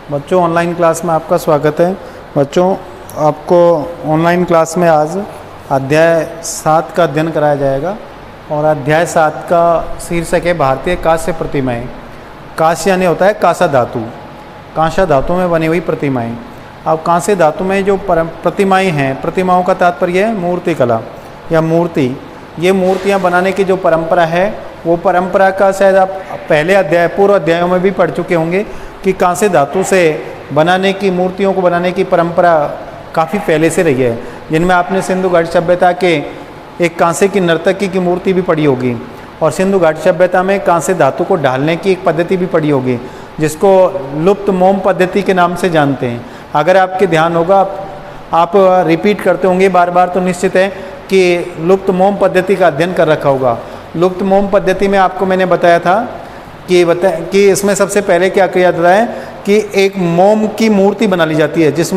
बच्चों online class में आपका स्वागत है। बच्चों आपको ऑनलाइन क्लास में आज अध्याय 7 का अध्ययन कराया जाएगा और अध्याय 7 का शीर्षक है भारतीय कांस्य प्रतिमाएं। कांस्य यानी होता है कांसा धातु, कांसा धातु में बनी हुई प्रतिमाएं। अब कांस्य धातु में जो प्रतिमाएं हैं, प्रतिमाओं का तात्पर्य है मूर्ति कला या मूर्ति। ये मूर्तियाँ बनाने की जो परंपरा है वो परंपरा का शायद आप पहले अध्याय पूर्व अध्यायों में भी पढ़ चुके होंगे कि कांस्य धातु से बनाने की मूर्तियों को बनाने की परंपरा काफ़ी पहले से रही है, जिनमें आपने सिंधु घाटी सभ्यता के एक कांसे की नर्तकी की मूर्ति भी पढ़ी होगी और सिंधु घाटी सभ्यता में कांस्य धातु को ढालने की एक पद्धति भी पढ़ी होगी जिसको लुप्त मोम पद्धति के नाम से जानते हैं। अगर आपके ध्यान होगा, आप रिपीट करते होंगे बार बार, तो निश्चित है कि लुप्त मोम पद्धति का अध्ययन कर रखा होगा। लुप्त मोम पद्धति में आपको मैंने बताया था कि इसमें सबसे पहले क्या किया जाता है कि एक मोम की मूर्ति बना ली जाती है, जिस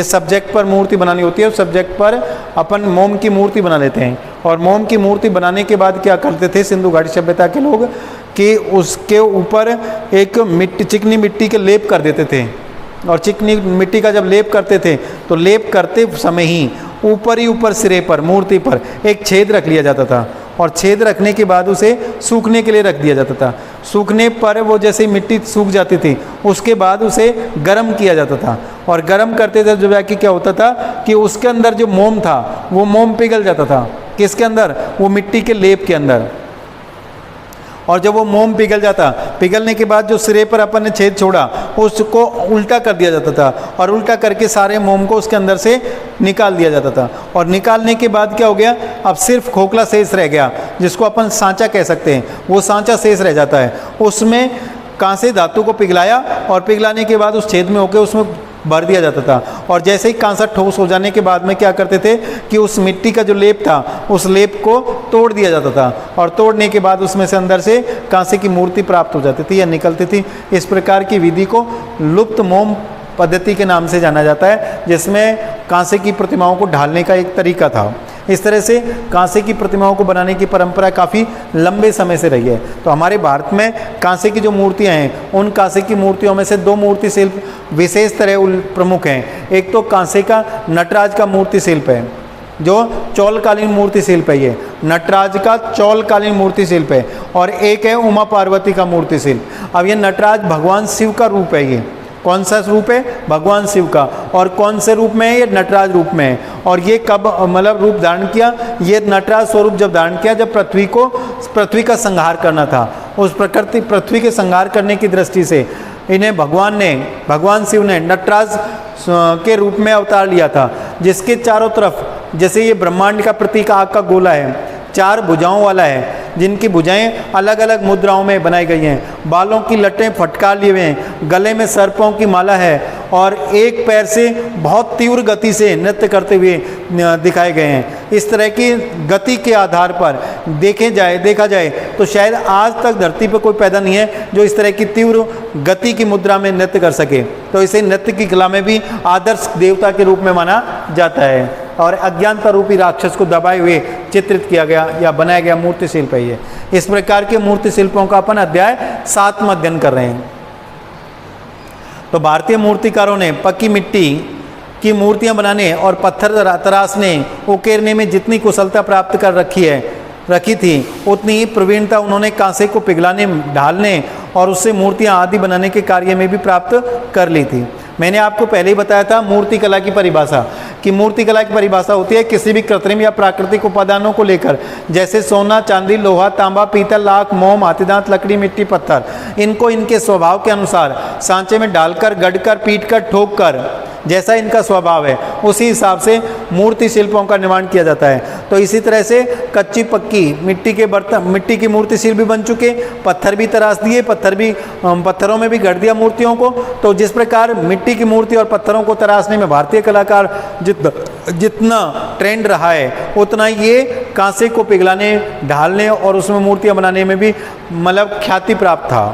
सब्जेक्ट पर मूर्ति बनानी होती है उस सब्जेक्ट पर अपन मोम की मूर्ति बना लेते हैं। और मोम की मूर्ति बनाने के बाद क्या करते थे सिंधु घाटी सभ्यता के लोग कि उसके ऊपर एक चिकनी मिट्टी के लेप कर देते थे। और चिकनी मिट्टी का जब लेप करते थे तो लेप करते समय ही ऊपर सिरे पर मूर्ति पर एक छेद रख लिया जाता था और छेद रखने के बाद उसे सूखने के लिए रख दिया जाता था। सूखने पर वो जैसे मिट्टी सूख जाती थी उसके बाद उसे गर्म किया जाता था और गर्म करते थे जो कि क्या होता था कि उसके अंदर जो मोम था वो मोम पिघल जाता था। किसके अंदर? वो मिट्टी के लेप के अंदर। और जब वो मोम पिघल जाता, पिघलने के बाद जो सिरे पर अपन ने छेद छोड़ा उसको उल्टा कर दिया जाता था और उल्टा करके सारे मोम को उसके अंदर से निकाल दिया जाता था। और निकालने के बाद क्या हो गया, अब सिर्फ खोखला शेष रह गया जिसको अपन सांचा कह सकते हैं। वो सांचा शेष रह जाता है, उसमें कांसे धातु को पिघलाया और पिघलाने के बाद उस छेद में होकर उसमें भर दिया जाता था। और जैसे ही कांसा ठोस हो जाने के बाद में क्या करते थे कि उस मिट्टी का जो लेप था उस लेप को तोड़ दिया जाता था और तोड़ने के बाद उसमें से अंदर से कांसे की मूर्ति प्राप्त हो जाती थी या निकलती थी। इस प्रकार की विधि को लुप्त मोम पद्धति के नाम से जाना जाता है, जिसमें कांसे की प्रतिमाओं को ढालने का एक तरीका था। इस तरह से कांसे की प्रतिमाओं को बनाने की परंपरा काफ़ी लंबे समय से रही है। तो हमारे भारत में कांसे की जो मूर्तियां हैं उन कांसे की मूर्तियों में से 2 मूर्ति शिल्प विशेष तरह प्रमुख हैं। एक तो कांसे का नटराज का मूर्ति शिल्प है जो चौलकालीन मूर्ति शिल्प है, ये नटराज का चौलकालीन मूर्ति शिल्प है। और एक है उमा पार्वती का मूर्ति शिल्प। अब ये नटराज भगवान शिव का रूप है। ये कौन सा रूप है? भगवान शिव का। और कौन से रूप में है? ये नटराज रूप में है। और ये कब मतलब रूप धारण किया? ये नटराज स्वरूप जब धारण किया जब पृथ्वी का संहार करना था। उस पृथ्वी के संहार करने की दृष्टि से इन्हें भगवान शिव ने नटराज के रूप में अवतार लिया था, जिसके चारों तरफ जैसे ये ब्रह्मांड का प्रतीक आग का गोला है, 4 भुजाओं वाला है, जिनकी भुजाएं अलग अलग मुद्राओं में बनाई गई हैं। बालों की लटें फटकार लिए हुए हैं, गले में सर्पों की माला है और एक पैर से बहुत तीव्र गति से नृत्य करते हुए दिखाए गए हैं। इस तरह की गति के आधार पर देखा जाए तो शायद आज तक धरती पर कोई पैदा नहीं है जो इस तरह की तीव्र गति की मुद्रा में नृत्य कर सके। तो इसे नृत्य की कला में भी आदर्श देवता के रूप में माना जाता है और अज्ञानता रूपी राक्षस को दबाए हुए चित्रित किया गया या बनाया गया मूर्ति शिल्प है ये। इस प्रकार के मूर्ति शिल्पों का अपन अध्याय 7 में अध्ययन कर रहे हैं। तो भारतीय मूर्तिकारों ने पक्की मिट्टी की मूर्तियां बनाने और पत्थर तराशने उकेरने में जितनी कुशलता प्राप्त कर रखी थी उतनी ही प्रवीणता उन्होंने कांसे को पिघलाने, ढालने और उससे मूर्तियां आदि बनाने के कार्य में भी प्राप्त कर ली थी। मैंने आपको पहले ही बताया था मूर्ति कला की परिभाषा कि मूर्ति कला की परिभाषा होती है किसी भी कृत्रिम या प्राकृतिक उपादानों को लेकर, जैसे सोना, चांदी, लोहा, तांबा, पीतल, लाख, मोम, हाथीदांत, लकड़ी, मिट्टी, पत्थर, इनको इनके स्वभाव के अनुसार सांचे में डालकर, गढ़कर, पीटकर, ठोककर, जैसा इनका स्वभाव है उसी हिसाब से मूर्ति शिल्पों का निर्माण किया जाता है। तो इसी तरह से कच्ची पक्की मिट्टी के बर्तन, मिट्टी की मूर्ति शिल्प भी बन चुके, पत्थर भी तराश दिए, पत्थरों में भी गढ़ दिया मूर्तियों को। तो जिस प्रकार मिट्टी की मूर्ति और पत्थरों को तराशने में भारतीय कलाकार जितना ट्रेंड रहा है उतना ये कांसे को पिघलाने, ढालने और उसमें मूर्तियाँ बनाने में भी मतलब ख्याति प्राप्त था।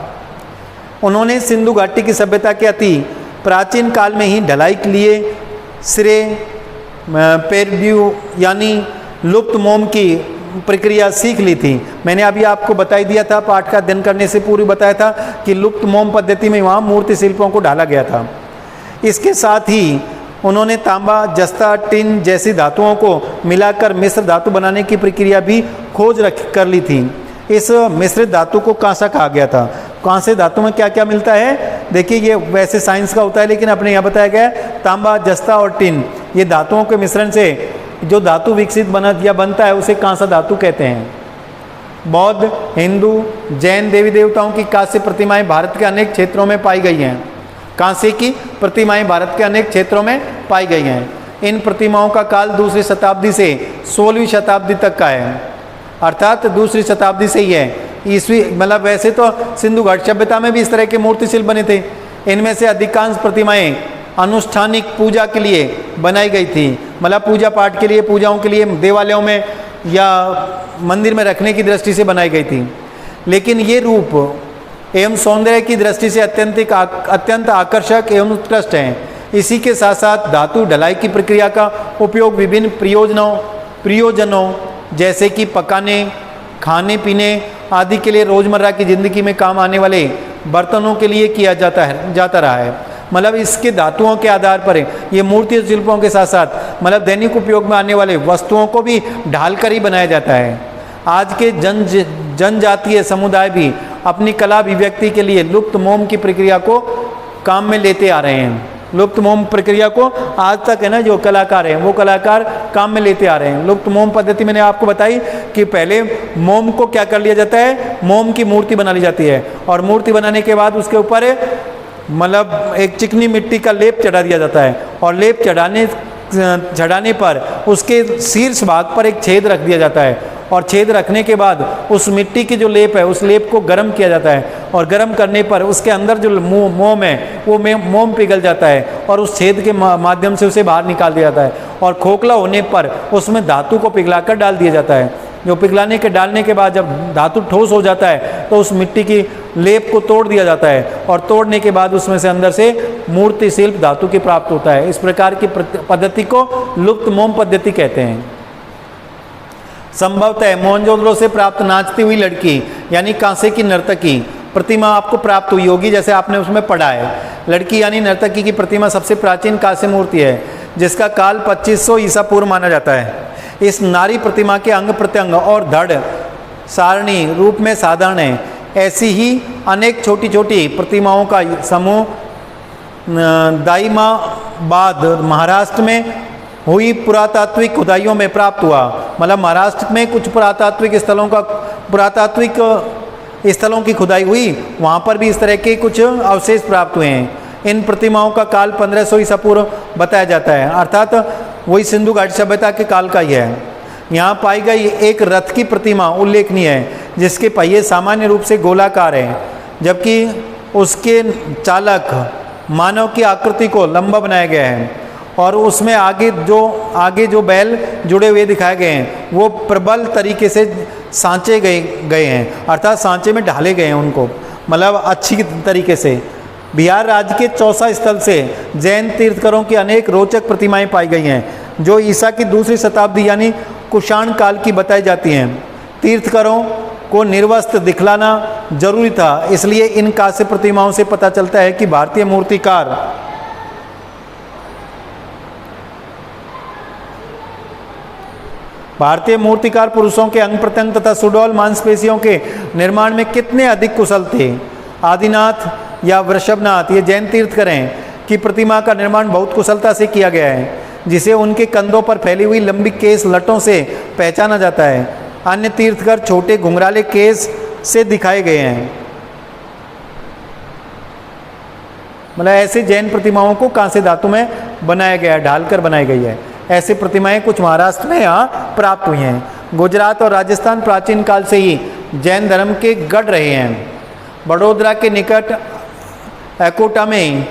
उन्होंने सिंधु घाटी की सभ्यता के अति प्राचीन काल में ही ढलाई के लिए सिरे पेरड्यू यानी लुप्त मोम की प्रक्रिया सीख ली थी। मैंने अभी आपको बताई दिया था, पाठ का अध्ययन करने से पूर्व बताया था कि लुप्त मोम पद्धति में वहाँ मूर्ति शिल्पों को ढाला गया था। इसके साथ ही उन्होंने तांबा, जस्ता, टिन जैसी धातुओं को मिलाकर मिश्र धातु बनाने की प्रक्रिया भी खोज कर ली थी। इस मिश्रित धातु को कांसा कहा गया था। कांसे धातु में क्या क्या मिलता है, देखिए ये वैसे साइंस का होता है, लेकिन अपने यहाँ बताया गया है तांबा, जस्ता और टिन, ये धातुओं के मिश्रण से जो धातु विकसित बनता है उसे कांसा धातु कहते हैं। बौद्ध, हिंदू, जैन देवी देवताओं की कांस्य प्रतिमाएं भारत के अनेक क्षेत्रों में पाई गई हैं। कांसे की प्रतिमाएं भारत के अनेक क्षेत्रों में पाई गई हैं। इन प्रतिमाओं का काल दूसरी शताब्दी से 16वीं शताब्दी तक का है, अर्थात दूसरी शताब्दी से ही है। ईस्वी मतलब वैसे तो सिंधु घाट सभ्यता में भी इस तरह के मूर्ति शिल्प बने थे। इनमें से अधिकांश प्रतिमाएं अनुष्ठानिक पूजा के लिए बनाई गई थी, मतलब पूजा पाठ के लिए, पूजाओं के लिए देवालयों में या मंदिर में रखने की दृष्टि से बनाई गई थी। लेकिन ये रूप एवं सौंदर्य की दृष्टि से अत्यंत आकर्षक एवं उत्कृष्ट हैं। इसी के साथ साथ धातु ढलाई की प्रक्रिया का उपयोग विभिन्न प्रयोजनों जैसे कि पकाने, खाने पीने आदि के लिए रोजमर्रा की जिंदगी में काम आने वाले बर्तनों के लिए किया जाता रहा है। मतलब इसके धातुओं के आधार पर ये मूर्ति शिल्पों के साथ साथ मतलब दैनिक उपयोग में आने वाले वस्तुओं को भी ढालकर ही बनाया जाता है। आज के जनजातीय समुदाय भी अपनी कला अभिव्यक्ति के लिए लुप्त मोम की प्रक्रिया को काम में लेते आ रहे हैं। लुप्त मोम प्रक्रिया को आज तक है ना जो कलाकार हैं वो कलाकार काम में लेते आ रहे हैं। लुप्त मोम पद्धति मैंने आपको बताई कि पहले मोम को क्या कर लिया जाता है, मोम की मूर्ति बना ली जाती है और मूर्ति बनाने के बाद उसके ऊपर मतलब एक चिकनी मिट्टी का लेप चढ़ा दिया जाता है और लेप चढ़ाने पर उसके शीर्ष भाग पर एक छेद रख दिया जाता है और छेद रखने के बाद उस मिट्टी की जो लेप है उस लेप को गर्म किया जाता है और गर्म करने पर उसके अंदर जो मोम है वो मोम पिघल जाता है और उस छेद के माध्यम से उसे बाहर निकाल दिया जाता है और खोखला होने पर उसमें धातु को पिघलाकर डाल दिया जाता है। जो पिघलाने के डालने के बाद जब धातु ठोस हो जाता है तो उस मिट्टी की लेप को तोड़ दिया जाता है और तोड़ने के बाद उसमें से अंदर से मूर्ति शिल्प धातु की प्राप्त होता है। इस प्रकार की पद्धति को लुप्त मोम पद्धति कहते हैं। संभवतः मोहनजोदड़ो से प्राप्त नाचती हुई लड़की यानी कांसे की नर्तकी प्रतिमा आपको प्राप्त हुई होगी, जैसे आपने उसमें पढ़ा है। लड़की यानी नर्तकी की प्रतिमा सबसे प्राचीन कांस्य मूर्ति है जिसका काल 2500 ईसा पूर्व माना जाता है। इस नारी प्रतिमा के अंग प्रत्यंग और धड़ सारणी रूप में साधारण है। ऐसी ही अनेक छोटी छोटी प्रतिमाओं का समूह दाइमाबाद महाराष्ट्र में हुई पुरातात्विक खुदाइयों में प्राप्त हुआ। मतलब महाराष्ट्र में कुछ पुरातात्विक स्थलों की खुदाई हुई, वहाँ पर भी इस तरह के कुछ अवशेष प्राप्त हुए हैं। इन प्रतिमाओं का काल 1500 ईसा पूर्व बताया जाता है, अर्थात वही सिंधु घाटी सभ्यता के काल का ही है। यहाँ पाई गई एक रथ की प्रतिमा उल्लेखनीय है जिसके पहिए सामान्य रूप से गोलाकार हैं जबकि उसके चालक मानव की आकृति को लंबा बनाया गया है और उसमें आगे जो बैल जुड़े हुए दिखाए गए हैं वो प्रबल तरीके से सांचे गए हैं, अर्थात सांचे में ढाले गए हैं उनको, मतलब अच्छी तरीके से। बिहार राज्य के चौसा स्थल से जैन तीर्थकरों की अनेक रोचक प्रतिमाएं पाई गई हैं जो ईसा की दूसरी शताब्दी यानी कुषाण काल की बताई जाती हैं। तीर्थकरों को निर्वस्त्र दिखलाना जरूरी था, इसलिए इन कांस्य प्रतिमाओं से पता चलता है कि भारतीय मूर्तिकार पुरुषों के अंग प्रत्यंग तथा सुडौल मांसपेशियों के निर्माण में कितने अधिक कुशल थे। आदिनाथ या वृषभनाथ ये जैन तीर्थकर हैं कि प्रतिमा का निर्माण बहुत कुशलता से किया गया है जिसे उनके कंधों पर फैली हुई लंबी केस लटों से पहचाना जाता है। अन्य तीर्थकर छोटे घुंघराले केस से दिखाए गए हैं। मतलब ऐसे जैन प्रतिमाओं को कांस्य धातु में बनाया गया है, ढालकर बनाई गई है। ऐसी प्रतिमाएं कुछ महाराष्ट्र में यहाँ प्राप्त हुई हैं। गुजरात और राजस्थान प्राचीन काल से ही जैन धर्म के गढ़ रहे हैं। बड़ोदरा के निकट एकोटा में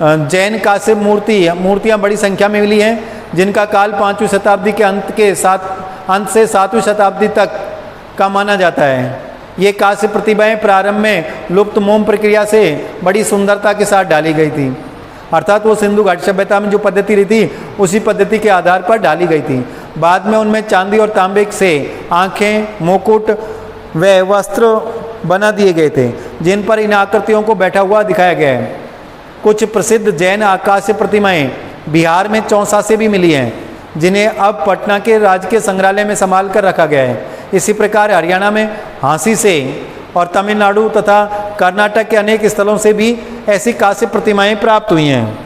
जैन कांस्य मूर्तियाँ बड़ी संख्या में मिली हैं जिनका काल 5वीं शताब्दी के अंत से 7वीं शताब्दी तक का माना जाता है। ये कांस्य प्रतिमाएं प्रारंभ में लुप्त मोम प्रक्रिया से बड़ी सुंदरता के साथ डाली गई थी, अर्थात वो सिंधु घाटी सभ्यता में जो पद्धति रही थी उसी पद्धति के आधार पर डाली गई थी। बाद में उनमें चांदी और तांबे से आंखें, मुकुट व वस्त्र बना दिए गए थे, जिन पर इन आकृतियों को बैठा हुआ दिखाया गया है। कुछ प्रसिद्ध जैन आकाशीय प्रतिमाएं बिहार में चौसा से भी मिली हैं, जिन्हें अब पटना के राजकीय संग्रहालय में संभाल कर रखा गया है। इसी प्रकार हरियाणा में हांसी से और तमिलनाडु तथा कर्नाटक के अनेक स्थलों से भी ऐसी कांस्य प्रतिमाएं प्राप्त हुई हैं।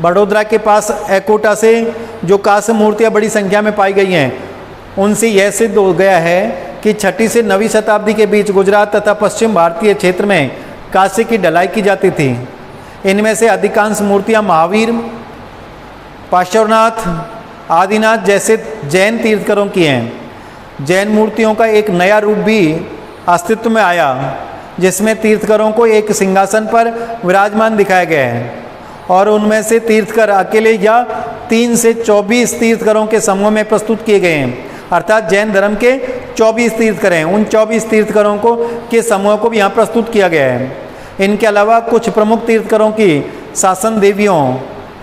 बड़ोदरा के पास एकोटा से जो कांस्य मूर्तियां बड़ी संख्या में पाई गई हैं, उनसे यह सिद्ध हो गया है कि 6वीं से 9वीं शताब्दी के बीच गुजरात तथा पश्चिम भारतीय क्षेत्र में कांस्य की ढलाई की जाती थी। इनमें से अधिकांश मूर्तियां महावीर, पार्श्वनाथ, आदिनाथ जैसे जैन तीर्थकरों की हैं। जैन मूर्तियों का एक नया रूप भी अस्तित्व में आया, जिसमें तीर्थकरों को एक सिंहासन पर विराजमान दिखाया गया है और उनमें से तीर्थकर अकेले या 3 से 24 तीर्थकरों के समूह में प्रस्तुत किए गए हैं। अर्थात जैन धर्म के 24 तीर्थकर हैं, उन 24 तीर्थकरों को के समूह को भी यहाँ प्रस्तुत किया गया है। इनके अलावा कुछ प्रमुख तीर्थकरों की शासन देवियों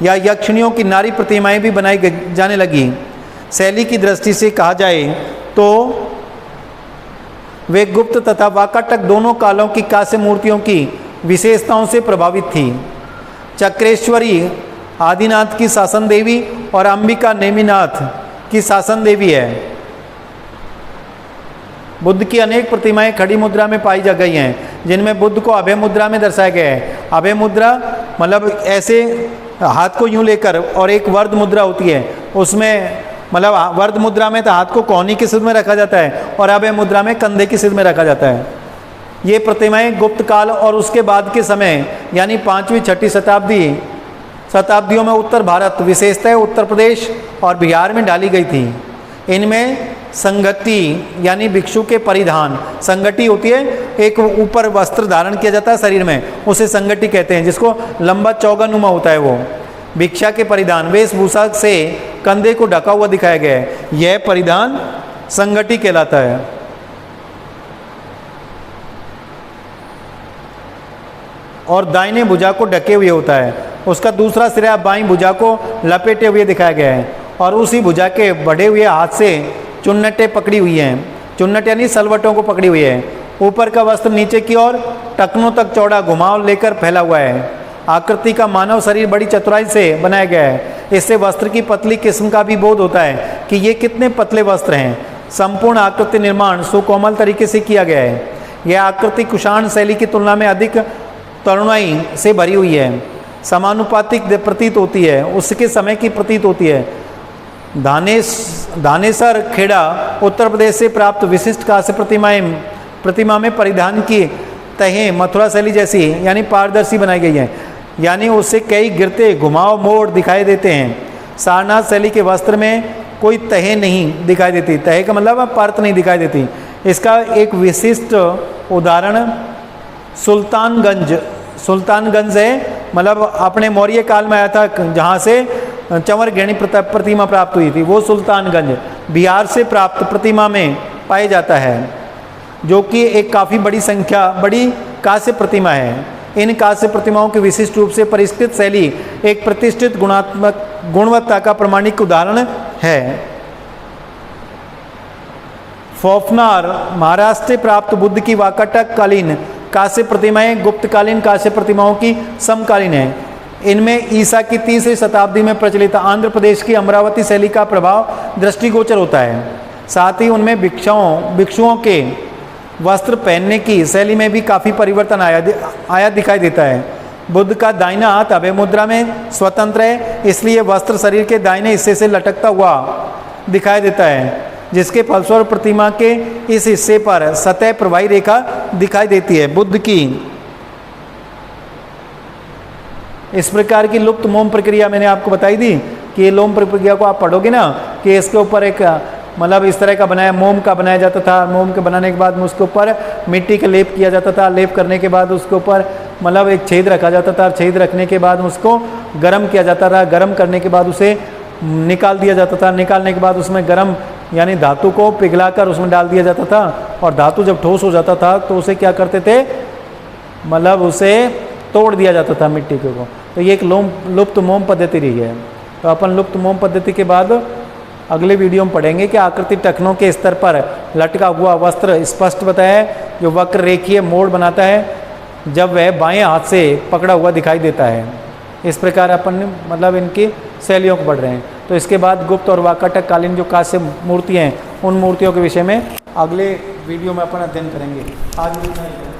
या यक्षिणियों की नारी प्रतिमाएं भी बनाई जाने लगी। शैली की दृष्टि से कहा जाए तो वे गुप्त तथा वाकाटक दोनों कालों की कांस्य मूर्तियों की विशेषताओं से प्रभावित थी। चक्रेश्वरी आदिनाथ की शासन देवी और अंबिका नेमिनाथ की शासन देवी है। बुद्ध की अनेक प्रतिमाएं खड़ी मुद्रा में पाई जा गई हैं, जिनमें बुद्ध को अभय मुद्रा में दर्शाया गया है। अभय मुद्रा मतलब ऐसे हाथ को यूं लेकर, और एक वर्ध मुद्रा होती है, उसमें मतलब वर्ध मुद्रा में तो हाथ को कोहनी की सिद्ध में रखा जाता है और अभय मुद्रा में कंधे की सिद्ध में रखा जाता है। ये प्रतिमाएं गुप्त काल और उसके बाद के समय यानी 5वीं 6वीं शताब्दियों में उत्तर भारत, विशेषतः उत्तर प्रदेश और बिहार में डाली गई थी। इनमें संगति यानी भिक्षु के परिधान, संगति होती है एक ऊपर वस्त्र धारण किया जाता है शरीर में, उसे संगति कहते हैं, जिसको लंबा चौगानुमा होता है। वो भिक्षा के परिधान वेशभूषा से कंधे को ढका हुआ दिखाया गया है, यह परिधान संगति कहलाता है। और दाहिने भुजा को ढके हुए होता है, उसका दूसरा सिरा बाईं भुजा को लपेटे हुए दिखाया गया है और उसी भुजा के बढ़े हुए हाथ से चुन्नटें पकड़ी हुई हैं। चुन्नट यानी सलवटों को पकड़ी हुई है। ऊपर का वस्त्र नीचे की ओर टखनों तक चौड़ा घुमाव लेकर फैला हुआ है। आकृति का मानव शरीर बड़ी चतुराई से बनाया गया है। इससे वस्त्र की पतली किस्म का भी बोध होता है कि ये कितने पतले वस्त्र हैं। संपूर्ण आकृति निर्माण सुकोमल तरीके से किया गया है। यह आकृति कुषाण शैली की तुलना में अधिक तरुणाई से भरी हुई है, समानुपातिक प्रतीत होती है, उसके समय की प्रतीत होती है। धानेसर खेड़ा उत्तर प्रदेश से प्राप्त विशिष्ट कांस्य प्रतिमा में परिधान की तहें मथुरा शैली जैसी यानी पारदर्शी बनाई गई हैं, यानी उससे कई गिरते घुमाव मोड़ दिखाई देते हैं। सारनाथ शैली के वस्त्र में कोई तहें नहीं दिखाई देती, तहे का मतलब परत नहीं दिखाई देती। इसका एक विशिष्ट उदाहरण सुल्तानगंज है, मतलब अपने मौर्य काल में आया था, जहाँ से चंवर घेणी प्रतिमा प्राप्त हुई थी, वो सुल्तानगंज बिहार से प्राप्त प्रतिमा में पाया जाता है, जो कि एक काफ़ी बड़ी कांस्य प्रतिमा है। इन कांस्य प्रतिमाओं की विशिष्ट रूप से परिष्कृत शैली एक प्रतिष्ठित गुणवत्ता का प्रमाणिक उदाहरण है। फोफनार महाराष्ट्र से प्राप्त बुद्ध की वाकाटक कालीन कांस्य प्रतिमाएं गुप्तकालीन कांस्य प्रतिमाओं की समकालीन हैं। इनमें ईसा की 3वीं शताब्दी में प्रचलित आंध्र प्रदेश की अमरावती शैली का प्रभाव दृष्टिगोचर होता है। साथ ही उनमें भिक्षुओं के वस्त्र पहनने की शैली में भी काफ़ी परिवर्तन आया दिखाई देता है। बुद्ध का दाहिना हाथ अभय मुद्रा में स्वतंत्र है, इसलिए वस्त्र शरीर के दाहिने हिस्से से लटकता हुआ दिखाई देता है, जिसके फलस्वरूप प्रतिमा के इस हिस्से पर सतह प्रवाही रेखा दिखाई देती है। बुद्ध की इस प्रकार की लुप्त मोम प्रक्रिया मैंने आपको बताई थी कि ये लोम प्रक्रिया को आप पढ़ोगे ना कि इसके ऊपर एक मतलब इस तरह का बनाया मोम का बनाया जाता था। मोम के बनाने के बाद में उसके ऊपर मिट्टी का लेप किया जाता था। लेप करने के बाद उसके ऊपर मतलब एक छेद रखा जाता था। छेद रखने के बाद उसको गर्म किया जाता था। गर्म करने के बाद उसे निकाल दिया जाता था। निकालने के बाद उसमें गर्म यानी धातु को पिघलाकर उसमें डाल दिया जाता था और धातु जब ठोस हो जाता था तो उसे क्या करते थे, मतलब उसे तोड़ दिया जाता था मिट्टी को। तो ये एक लुप्त मोम पद्धति रही है। तो अपन लुप्त मोम पद्धति के बाद अगले वीडियो में पढ़ेंगे कि आकृति टखनों के स्तर पर लटका हुआ वस्त्र स्पष्ट बताया है, जो वक्र रेखीय मोड़ बनाता है जब वह बाएं हाथ से पकड़ा हुआ दिखाई देता है। इस प्रकार अपन मतलब इनकी शैलियों को पढ़ रहे हैं। तो इसके बाद गुप्त और वाकाटक कालीन जो कांस्य मूर्तियाँ हैं, उन मूर्तियों के विषय में अगले वीडियो में अपन अध्ययन करेंगे। आज इतना ही।